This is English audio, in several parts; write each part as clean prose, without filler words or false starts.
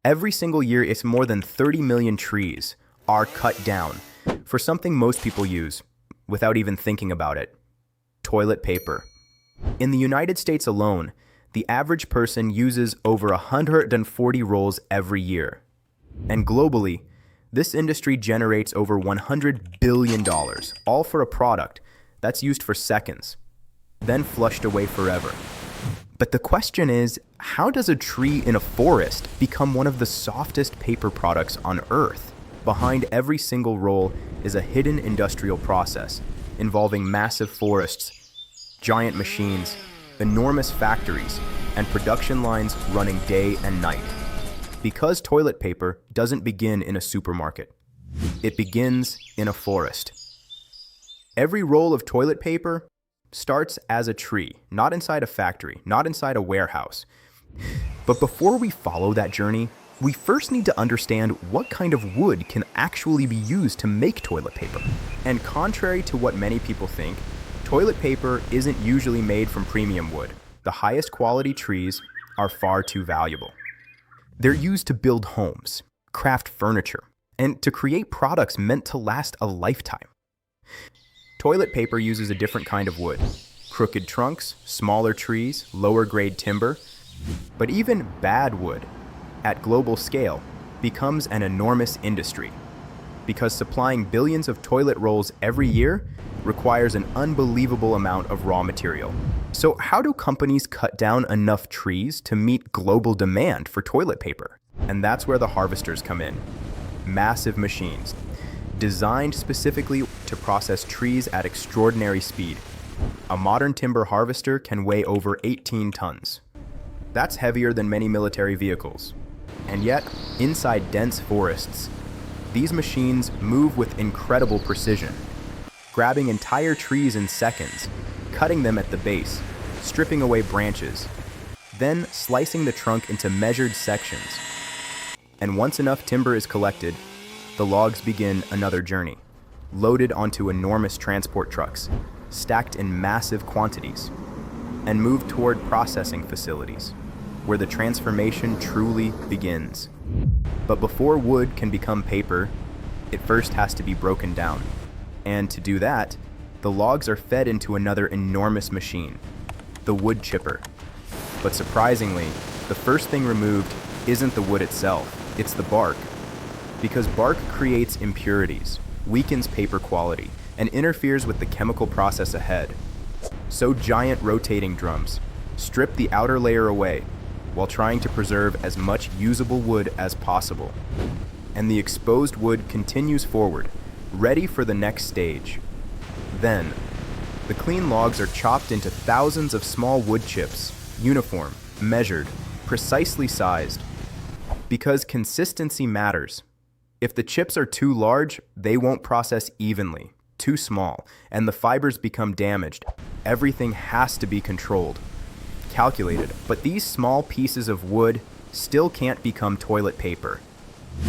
Every single year, it's more than 30 million trees are cut down for something most people use without even thinking about it: toilet paper. In the United States alone, the average person uses over 140 rolls every year. And globally, this industry generates over $100 billion, all for a product that's used for seconds, then flushed away forever. But the question is, how does a tree in a forest become one of the softest paper products on Earth? Behind every single roll is a hidden industrial process involving massive forests, giant machines, enormous factories, and production lines running day and night. Because toilet paper doesn't begin in a supermarket. It begins in a forest. Every roll of toilet paper starts as a tree, not inside a factory, not inside a warehouse. But before we follow that journey, we first need to understand what kind of wood can actually be used to make toilet paper. And contrary to what many people think, toilet paper isn't usually made from premium wood. The highest quality trees are far too valuable. They're used to build homes, craft furniture, and to create products meant to last a lifetime. Toilet paper uses a different kind of wood: crooked trunks, smaller trees, lower grade timber. But even bad wood, at global scale, becomes an enormous industry, because supplying billions of toilet rolls every year requires an unbelievable amount of raw material. So how do companies cut down enough trees to meet global demand for toilet paper? And that's where the harvesters come in. Massive machines, designed specifically to process trees at extraordinary speed. A modern timber harvester can weigh over 18 tons. That's heavier than many military vehicles. And yet, inside dense forests, these machines move with incredible precision, grabbing entire trees in seconds, cutting them at the base, stripping away branches, then slicing the trunk into measured sections. And once enough timber is collected, the logs begin another journey, loaded onto enormous transport trucks, stacked in massive quantities, and moved toward processing facilities, where the transformation truly begins. But before wood can become paper, it first has to be broken down. And to do that, the logs are fed into another enormous machine, the wood chipper. But surprisingly, the first thing removed isn't the wood itself, it's the bark. Because bark creates impurities, weakens paper quality, and interferes with the chemical process ahead. So giant rotating drums strip the outer layer away while trying to preserve as much usable wood as possible. And the exposed wood continues forward, ready for the next stage. Then, the clean logs are chopped into thousands of small wood chips, uniform, measured, precisely sized. Because consistency matters. If the chips are too large, they won't process evenly. Too small, and the fibers become damaged. Everything has to be controlled, calculated. But these small pieces of wood still can't become toilet paper,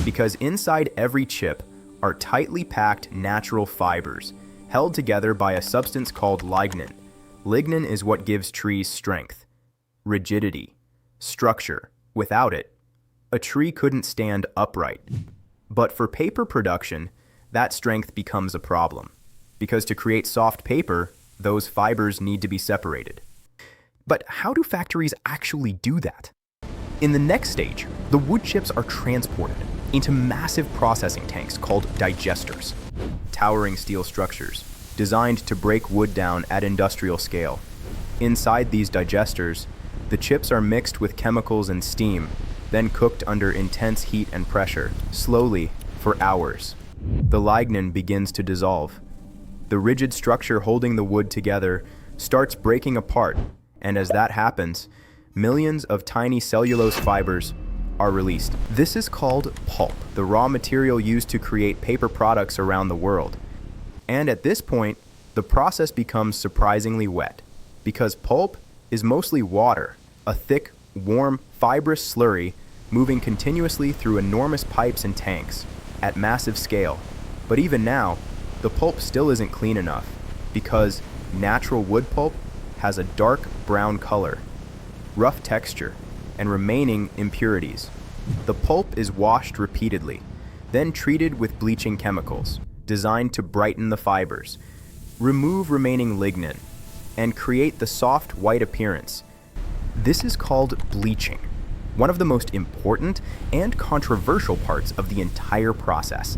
because inside every chip are tightly packed natural fibers, held together by a substance called lignin. Lignin is what gives trees strength, rigidity, structure. Without it, a tree couldn't stand upright. But for paper production, that strength becomes a problem, because to create soft paper, those fibers need to be separated. But how do factories actually do that? In the next stage, the wood chips are transported into massive processing tanks called digesters, towering steel structures designed to break wood down at industrial scale. Inside these digesters, the chips are mixed with chemicals and steam, then cooked under intense heat and pressure, slowly for hours. The lignin begins to dissolve. The rigid structure holding the wood together starts breaking apart, and as that happens, millions of tiny cellulose fibers are released. This is called pulp, the raw material used to create paper products around the world. And at this point, the process becomes surprisingly wet, because pulp is mostly water, a thick, warm, fibrous slurry moving continuously through enormous pipes and tanks at massive scale. But even now, the pulp still isn't clean enough, because natural wood pulp has a dark brown color, rough texture, and remaining impurities. The pulp is washed repeatedly, then treated with bleaching chemicals, designed to brighten the fibers, remove remaining lignin, and create the soft white appearance. This is called bleaching, one of the most important and controversial parts of the entire process.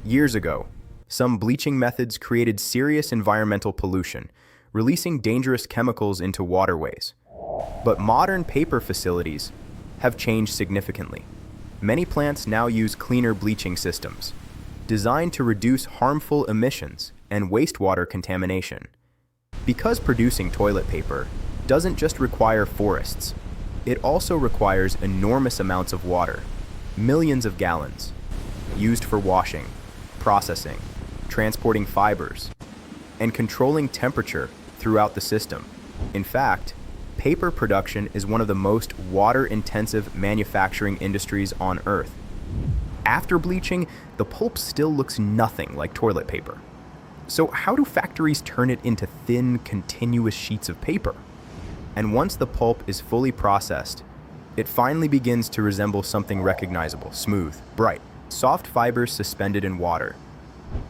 Years ago, some bleaching methods created serious environmental pollution, releasing dangerous chemicals into waterways. But modern paper facilities have changed significantly. Many plants now use cleaner bleaching systems, designed to reduce harmful emissions and wastewater contamination. Because producing toilet paper doesn't just require forests, it also requires enormous amounts of water, millions of gallons, used for washing, processing, transporting fibers, and controlling temperature throughout the system. In fact, paper production is one of the most water-intensive manufacturing industries on Earth. After bleaching, the pulp still looks nothing like toilet paper. So how do factories turn it into thin, continuous sheets of paper? And once the pulp is fully processed, it finally begins to resemble something recognizable, smooth, bright, soft fibers suspended in water.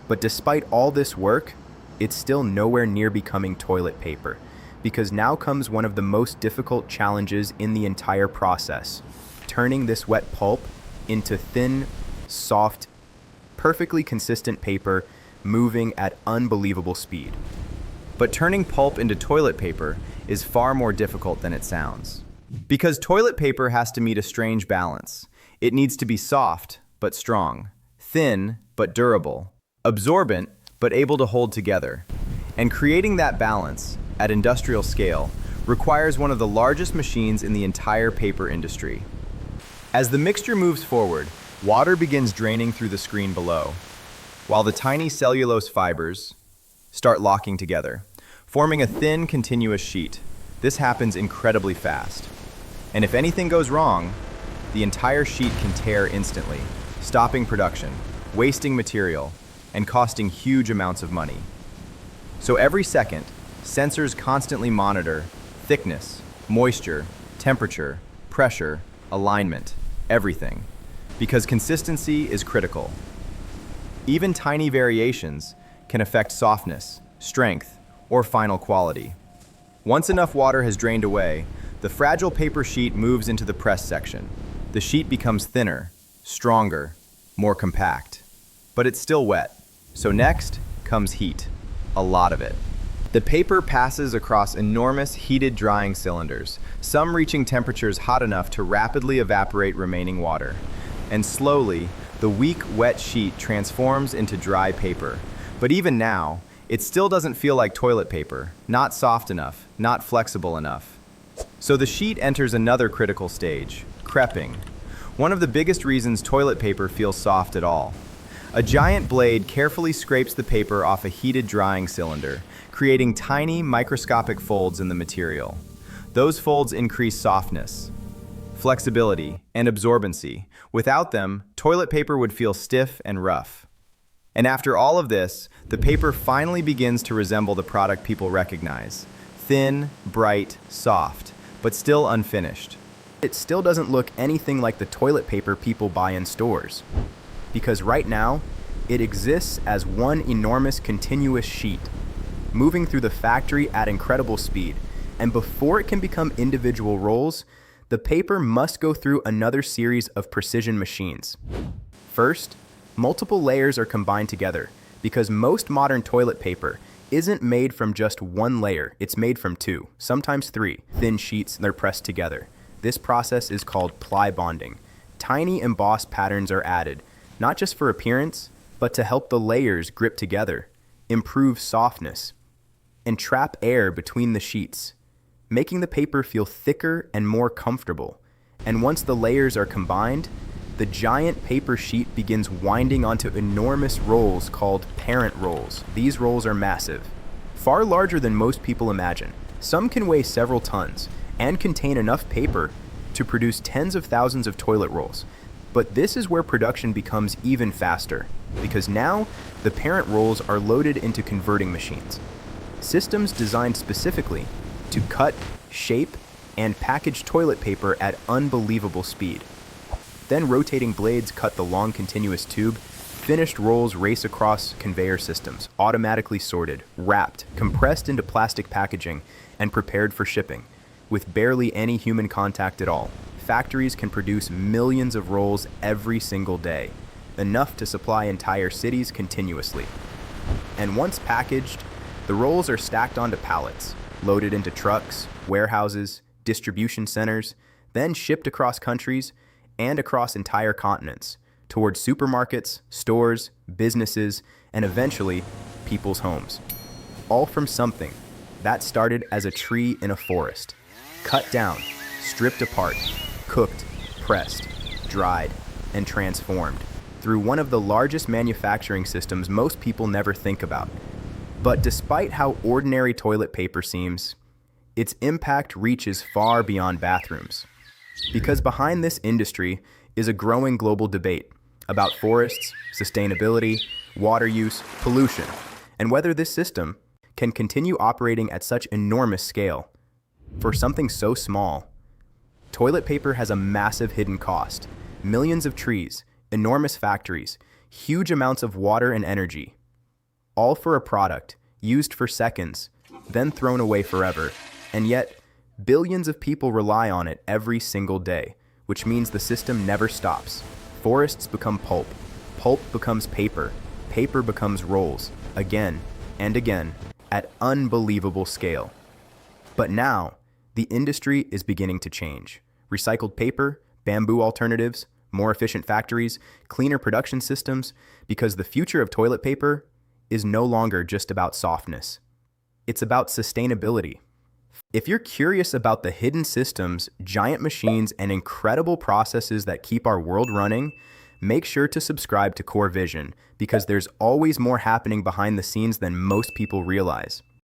But despite all this work, it's still nowhere near becoming toilet paper, because now comes one of the most difficult challenges in the entire process: turning this wet pulp into thin, soft, perfectly consistent paper moving at unbelievable speed. But turning pulp into toilet paper is far more difficult than it sounds. Because toilet paper has to meet a strange balance. It needs to be soft, but strong, thin, but durable, absorbent, but able to hold together. And creating that balance at industrial scale requires one of the largest machines in the entire paper industry. As the mixture moves forward, water begins draining through the screen below, while the tiny cellulose fibers start locking together, forming a thin, continuous sheet. This happens incredibly fast. And if anything goes wrong, the entire sheet can tear instantly, stopping production, wasting material, and costing huge amounts of money. So every second, sensors constantly monitor thickness, moisture, temperature, pressure, alignment, everything, because consistency is critical. Even tiny variations can affect softness, strength, or final quality. Once enough water has drained away, the fragile paper sheet moves into the press section. The sheet becomes thinner, stronger, more compact. But it's still wet. So next comes heat, a lot of it. The paper passes across enormous heated drying cylinders, some reaching temperatures hot enough to rapidly evaporate remaining water. And slowly, the weak, wet sheet transforms into dry paper. But even now, it still doesn't feel like toilet paper, not soft enough, not flexible enough. So the sheet enters another critical stage, creping. One of the biggest reasons toilet paper feels soft at all. A giant blade carefully scrapes the paper off a heated drying cylinder, creating tiny, microscopic folds in the material. Those folds increase softness, flexibility, and absorbency. Without them, toilet paper would feel stiff and rough. And after all of this, the paper finally begins to resemble the product people recognize. Thin, bright, soft, but still unfinished. It still doesn't look anything like the toilet paper people buy in stores. Because right now, it exists as one enormous continuous sheet, moving through the factory at incredible speed. And before it can become individual rolls, the paper must go through another series of precision machines. First, multiple layers are combined together, because most modern toilet paper isn't made from just one layer, it's made from two, sometimes three, thin sheets that are pressed together. This process is called ply bonding. Tiny embossed patterns are added, not just for appearance, but to help the layers grip together, improve softness, and trap air between the sheets, making the paper feel thicker and more comfortable. And once the layers are combined, the giant paper sheet begins winding onto enormous rolls called parent rolls. These rolls are massive, far larger than most people imagine. Some can weigh several tons and contain enough paper to produce tens of thousands of toilet rolls. But this is where production becomes even faster, because now the parent rolls are loaded into converting machines. Systems designed specifically to cut, shape, and package toilet paper at unbelievable speed. Then rotating blades cut the long continuous tube. Finished rolls race across conveyor systems, automatically sorted, wrapped, compressed into plastic packaging, and prepared for shipping. With barely any human contact at all, factories can produce millions of rolls every single day, enough to supply entire cities continuously. And once packaged, the rolls are stacked onto pallets, loaded into trucks, warehouses, distribution centers, then shipped across countries and across entire continents, towards supermarkets, stores, businesses, and eventually, people's homes. All from something that started as a tree in a forest, cut down, stripped apart, cooked, pressed, dried, and transformed through one of the largest manufacturing systems most people never think about. But despite how ordinary toilet paper seems, its impact reaches far beyond bathrooms. Because behind this industry is a growing global debate about forests, sustainability, water use, pollution, and whether this system can continue operating at such enormous scale. For something so small, toilet paper has a massive hidden cost. Millions of trees, enormous factories, huge amounts of water and energy, all for a product used for seconds, then thrown away forever. And yet, billions of people rely on it every single day, which means the system never stops. Forests become pulp, pulp becomes paper, paper becomes rolls, again and again, at unbelievable scale. But now, the industry is beginning to change. Recycled paper, bamboo alternatives, more efficient factories, cleaner production systems, because the future of toilet paper is no longer just about softness. It's about sustainability. If you're curious about the hidden systems, giant machines, and incredible processes that keep our world running, make sure to subscribe to Core Vision, because there's always more happening behind the scenes than most people realize.